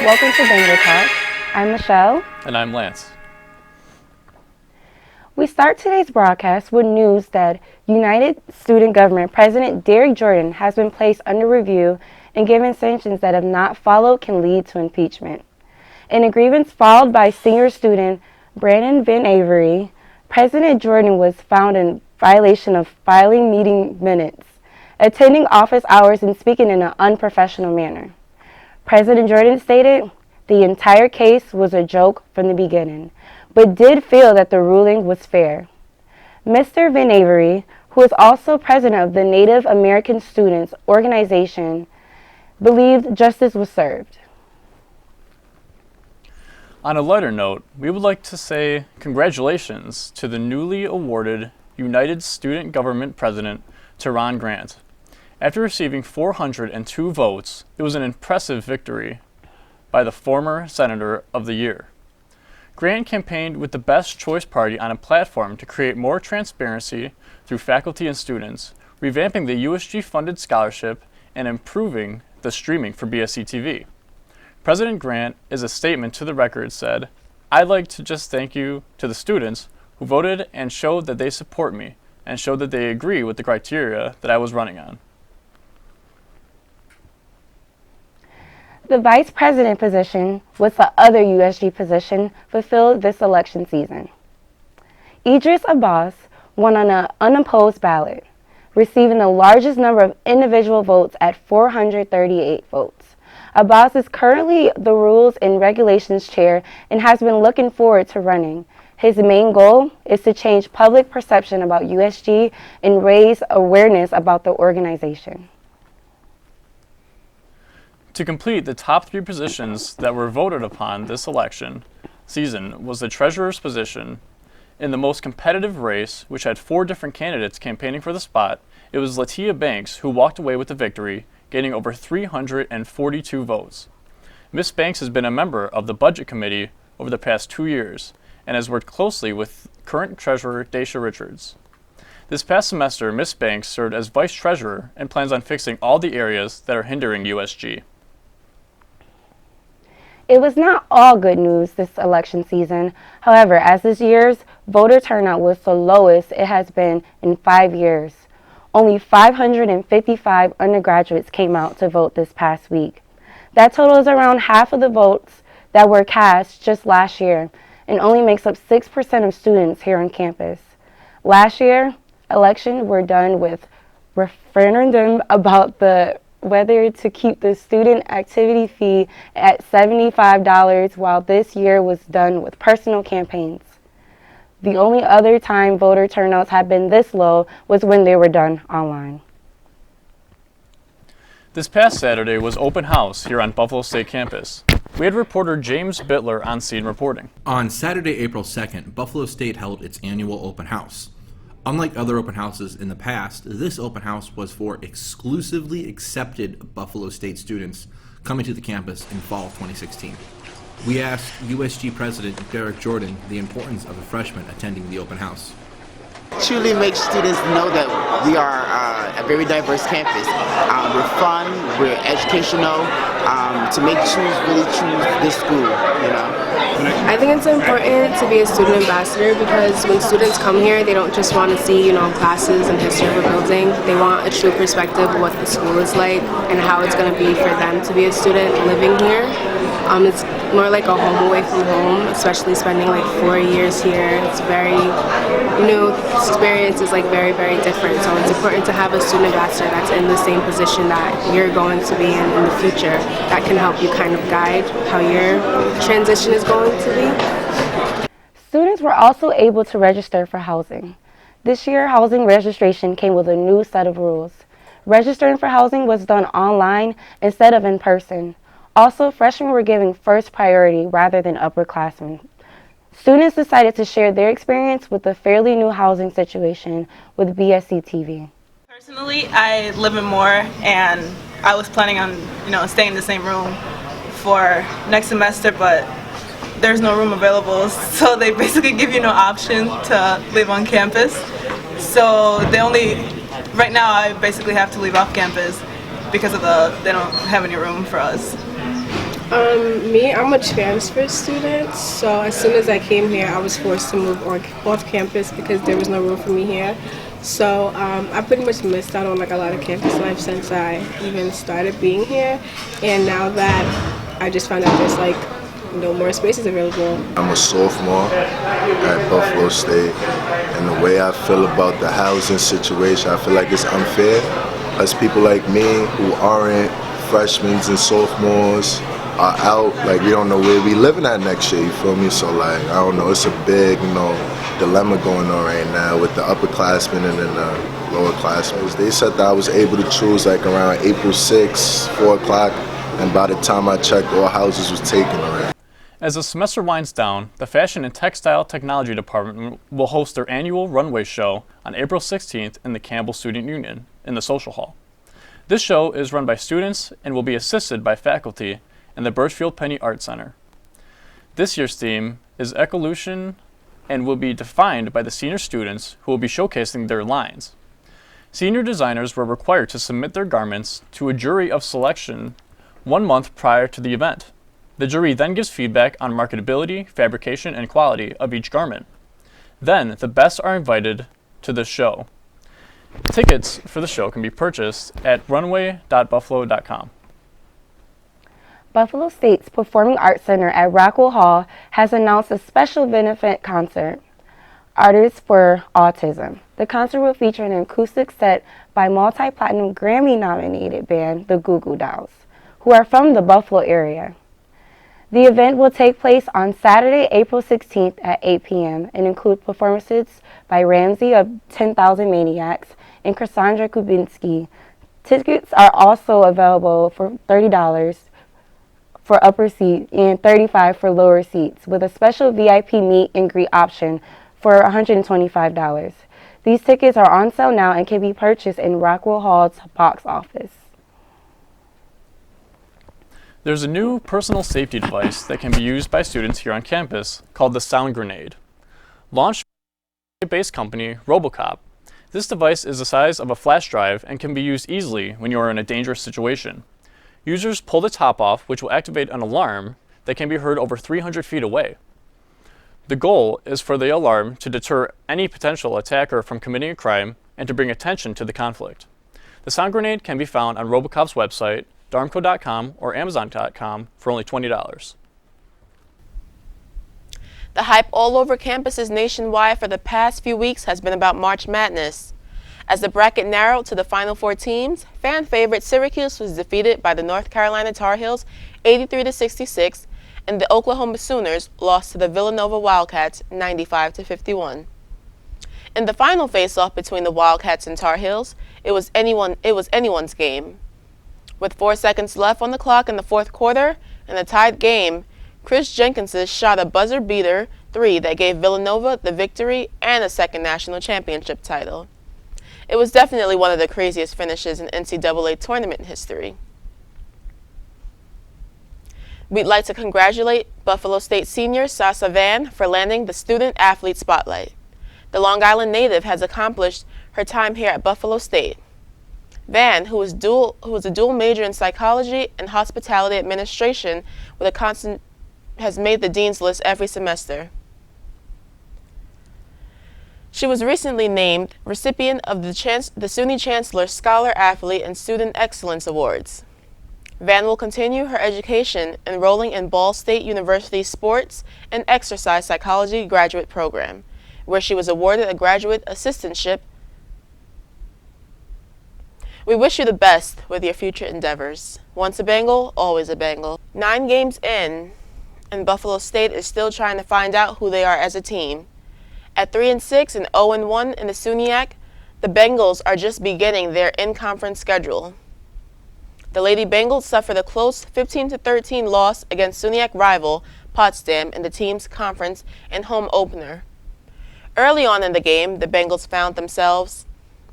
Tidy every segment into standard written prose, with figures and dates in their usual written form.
Welcome to Bengal Talk. I'm Michelle. And I'm Lance. We start today's broadcast with news that United Student Government President Derek Jordan has been placed under review and given sanctions that, if not followed, can lead to impeachment. In a grievance filed by senior student Brandon Van Avery, President Jordan was found in violation of filing meeting minutes, attending office hours, and speaking in an unprofessional manner. President Jordan stated, "The entire case was a joke from the beginning, but did feel that the ruling was fair." Mr. Van Avery, who is also president of the Native American Students Organization, believed justice was served. On a lighter note, we would like to say congratulations to the newly awarded United Student Government President, Ron Grant. After receiving 402 votes, it was an impressive victory by the former Senator of the Year. Grant campaigned with the Best Choice Party on a platform to create more transparency through faculty and students, revamping the USG-funded scholarship, and improving the streaming for BSC TV. President Grant, in a statement to the record, said, "I'd like to just thank you to the students who voted and showed that they support me and showed that they agree with the criteria that I was running on." The vice president position was the other USG position fulfilled this election season. Idris Abbas won on an unopposed ballot, receiving the largest number of individual votes at 438 votes. Abbas is currently the Rules and Regulations Chair and has been looking forward to running. His main goal is to change public perception about USG and raise awareness about the organization. To complete the top 3 positions that were voted upon this election season was the treasurer's position. In the most competitive race, which had 4 different candidates campaigning for the spot, it was Latia Banks who walked away with the victory, gaining over 342 votes. Ms. Banks has been a member of the Budget Committee over the past 2 years and has worked closely with current Treasurer Daisha Richards. This past semester, Ms. Banks served as Vice Treasurer and plans on fixing all the areas that are hindering USG. It was not all good news this election season. However, as this year's voter turnout was the lowest it has been in 5 years, only 555 undergraduates came out to vote this past week. That total is around half of the votes that were cast just last year and only makes up 6% of students here on campus. Last year, elections were done with referendum about whether to keep the student activity fee at $75, while this year was done with personal campaigns. The only other time voter turnouts have been this low was when they were done online. This past Saturday was open house here on Buffalo State campus. We had reporter James Bittler on scene reporting. On Saturday, April 2nd, Buffalo State held its annual open house. Unlike other open houses in the past, this open house was for exclusively accepted Buffalo State students coming to the campus in fall 2016. We asked USG President Derek Jordan the importance of a freshman attending the open house. Truly makes students know that we are a very diverse campus. We're fun, we're educational, to really choose this school, you know. I think it's important to be a student ambassador because when students come here, they don't just want to see, classes and history of a building. They want a true perspective of what the school is like and how it's going to be for them to be a student living here. It's more like a home away from home, especially spending 4 years here. It's very, experience is very, very different. So it's important to have a student ambassador that's in the same position that you're going to be in the future. That can help you kind of guide how your transition is going to be. Students were also able to register for housing. This year, housing registration came with a new set of rules. Registering for housing was done online instead of in person. Also, freshmen were given first priority rather than upperclassmen. Students decided to share their experience with the fairly new housing situation with BSC TV. Personally, I live in Moore, and I was planning on, staying in the same room for next semester, but there's no room available, so they basically give you no option to live on campus. So right now I basically have to leave off campus because of they don't have any room for us. I'm a transfer student, so as soon as I came here, I was forced to move off campus because there was no room for me here. So I pretty much missed out on like a lot of campus life since I even started being here, and now that I just found out there's like no more spaces available. I'm a sophomore at Buffalo State, and the way I feel about the housing situation, I feel like it's unfair. As people like me who aren't freshmen and sophomores are out, like we don't know where we living at next year, you feel me? So like, I don't know, it's a big, dilemma going on right now with the upperclassmen and then the lowerclassmen. They said that I was able to choose like around April 6th, 4 o'clock, and by the time I checked, all houses was taken already. As the semester winds down, the Fashion and Textile Technology Department will host their annual runway show on April 16th in the Campbell Student Union in the Social Hall. This show is run by students and will be assisted by faculty in the Birchfield Penny Art Center. This year's theme is Ecolution and will be defined by the senior students who will be showcasing their lines. Senior designers were required to submit their garments to a jury of selection 1 month prior to the event. The jury then gives feedback on marketability, fabrication, and quality of each garment. Then, the best are invited to the show. Tickets for the show can be purchased at runway.buffalo.com. Buffalo State's Performing Arts Center at Rockwell Hall has announced a special benefit concert, Artists for Autism. The concert will feature an acoustic set by multi-platinum Grammy-nominated band, the Goo Goo Dolls, who are from the Buffalo area. The event will take place on Saturday, April 16th at 8 p.m. and include performances by Ramsey of 10,000 Maniacs and Cassandra Kubinski. Tickets are also available for $30 for upper seats and $35 for lower seats, with a special VIP meet and greet option for $125. These tickets are on sale now and can be purchased in Rockwell Hall's box office. There's a new personal safety device that can be used by students here on campus called the Sound Grenade. Launched by a based company, RoboCop, this device is the size of a flash drive and can be used easily when you are in a dangerous situation. Users pull the top off, which will activate an alarm that can be heard over 300 feet away. The goal is for the alarm to deter any potential attacker from committing a crime and to bring attention to the conflict. The Sound Grenade can be found on RoboCop's website, darmco.com or amazon.com for only $20. The hype all over campuses nationwide for the past few weeks has been about March Madness. As the bracket narrowed to the Final Four teams, fan favorite Syracuse was defeated by the North Carolina Tar Heels 83-66, and the Oklahoma Sooners lost to the Villanova Wildcats 95-51. In the final face-off between the Wildcats and Tar Heels, it was anyone's game. With 4 seconds left on the clock in the fourth quarter, in a tied game, Chris Jenkins shot a buzzer-beater three that gave Villanova the victory and a second national championship title. It was definitely one of the craziest finishes in NCAA tournament history. We'd like to congratulate Buffalo State senior Sasa Van for landing the Student Athlete Spotlight. The Long Island native has accomplished her time here at Buffalo State. Van, who was a dual major in psychology and hospitality administration with a constant, has made the dean's list every semester. She was recently named recipient of the SUNY Chancellor Scholar Athlete and Student Excellence Awards. Van will continue her education enrolling in Ball State University's Sports and Exercise Psychology graduate program, where she was awarded a graduate assistantship. We wish you the best with your future endeavors. Once a Bengal, always a Bengal. 9 games in, and Buffalo State is still trying to find out who they are as a team. At 3-6 and 0-1 in the SUNYAC, the Bengals are just beginning their in-conference schedule. The Lady Bengals suffered a close 15-13 loss against SUNYAC rival Potsdam in the team's conference and home opener. Early on in the game, the Bengals found themselves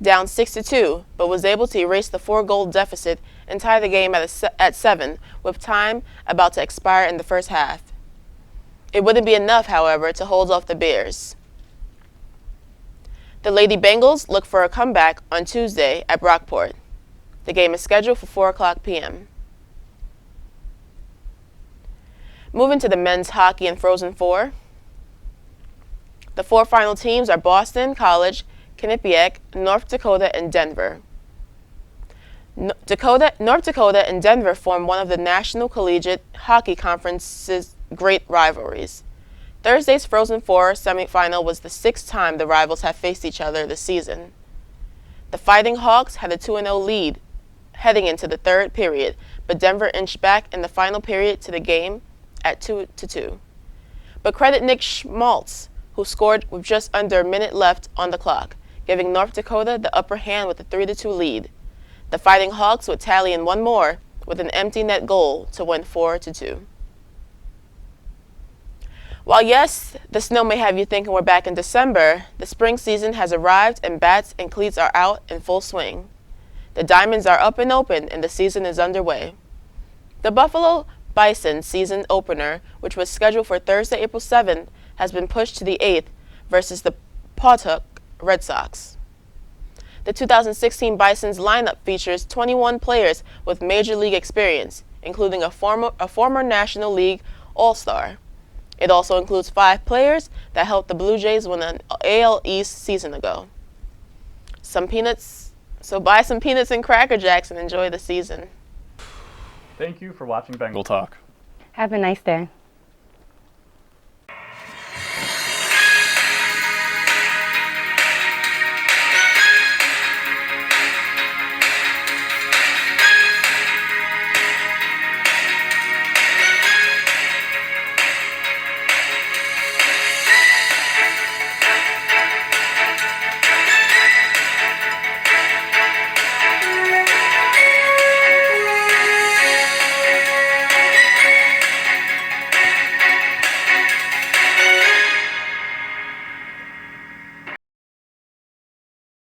down 6-2, but was able to erase the 4-goal deficit and tie the game at 7, with time about to expire in the first half. It wouldn't be enough, however, to hold off the Bears. The Lady Bengals look for a comeback on Tuesday at Brockport. The game is scheduled for 4 o'clock p.m. Moving to the men's hockey and Frozen Four. The 4 final teams are Boston College, Quinnipiac, North Dakota, and Denver. North Dakota and Denver form one of the National Collegiate Hockey Conference's great rivalries. Thursday's Frozen Four semifinal was the 6th time the rivals have faced each other this season. The Fighting Hawks had a 2-0 lead heading into the 3rd period, but Denver inched back in the final period to the game at 2-2. But credit Nick Schmaltz, who scored with just under a minute left on the clock, giving North Dakota the upper hand with a 3-2 lead. The Fighting Hawks would tally in one more with an empty net goal to win 4-2. While yes, the snow may have you thinking we're back in December, the spring season has arrived and bats and cleats are out in full swing. The diamonds are up and open and the season is underway. The Buffalo Bison season opener, which was scheduled for Thursday, April 7th, has been pushed to the 8th versus the Pawtucket Red Sox. The 2016 Bison's lineup features 21 players with Major League experience, including a former National League All-Star. It also includes 5 players that helped the Blue Jays win an AL East season ago. So buy some peanuts and Cracker Jacks and enjoy the season. Thank you for watching Bengal Talk. Have a nice day.